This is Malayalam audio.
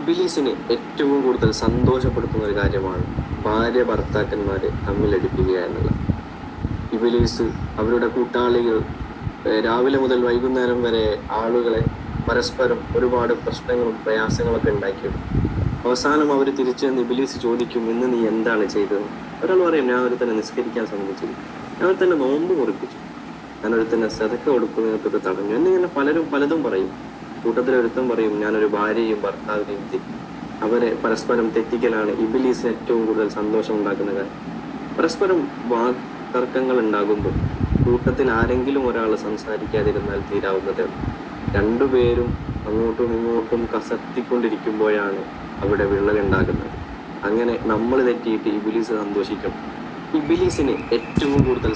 ഇബിലീസിന് ഏറ്റവും കൂടുതൽ സന്തോഷപ്പെടുത്തുന്ന ഒരു കാര്യമാണ് ഭാര്യ ഭർത്താക്കന്മാരെ തമ്മിലടിപ്പിക്കുക എന്നുള്ളത്. ഇബിലീസ് അവരുടെ കൂട്ടാളികൾ രാവിലെ മുതൽ വൈകുന്നേരം വരെ ആളുകളെ പരസ്പരം ഒരുപാട് പ്രശ്നങ്ങളും പ്രയാസങ്ങളൊക്കെ ഉണ്ടാക്കിയിടും. അവസാനം അവർ തിരിച്ചു വന്ന് ഇബിലീസ് ചോദിക്കും, ഇന്ന് നീ എന്താണ് ചെയ്തത്? ഒരാൾ പറയും, ഞാൻ ഒരു തന്നെ നിസ്കരിക്കാൻ സമ്മതിച്ചില്ല, ഞാൻ ഒരു തന്നെ നോമ്പ് മുറിപ്പിച്ചു, ഞാൻ ഒരു തന്നെ സദക്ക കൊടുക്കുന്നതിനൊക്കെ തടഞ്ഞു എന്നിങ്ങനെ പലരും പലതും പറയും. കൂട്ടത്തിലൊരുത്തം പറയും, ഞാനൊരു ഭാര്യയും ഭർത്താവിനെയും അവരെ പരസ്പരം തെറ്റിക്കലാണ് ഇബിലീസിന് ഏറ്റവും കൂടുതൽ സന്തോഷം ഉണ്ടാക്കുന്ന കാര്യം. പരസ്പരം വാക്തർക്കങ്ങൾ ഉണ്ടാകുമ്പോൾ കൂട്ടത്തിൽ ആരെങ്കിലും ഒരാൾ സംസാരിക്കാതിരുന്നാൽ തീരാവുന്നതേ. രണ്ടുപേരും അങ്ങോട്ടും ഇങ്ങോട്ടും കസർത്തിക്കൊണ്ടിരിക്കുമ്പോഴാണ് അവിടെ വിള്ളലുണ്ടാകുന്നത്. അങ്ങനെ നമ്മൾ തെറ്റിയിട്ട് ഇബിലീസ് സന്തോഷിക്കും. ഇബിലീസിന് ഏറ്റവും കൂടുതൽ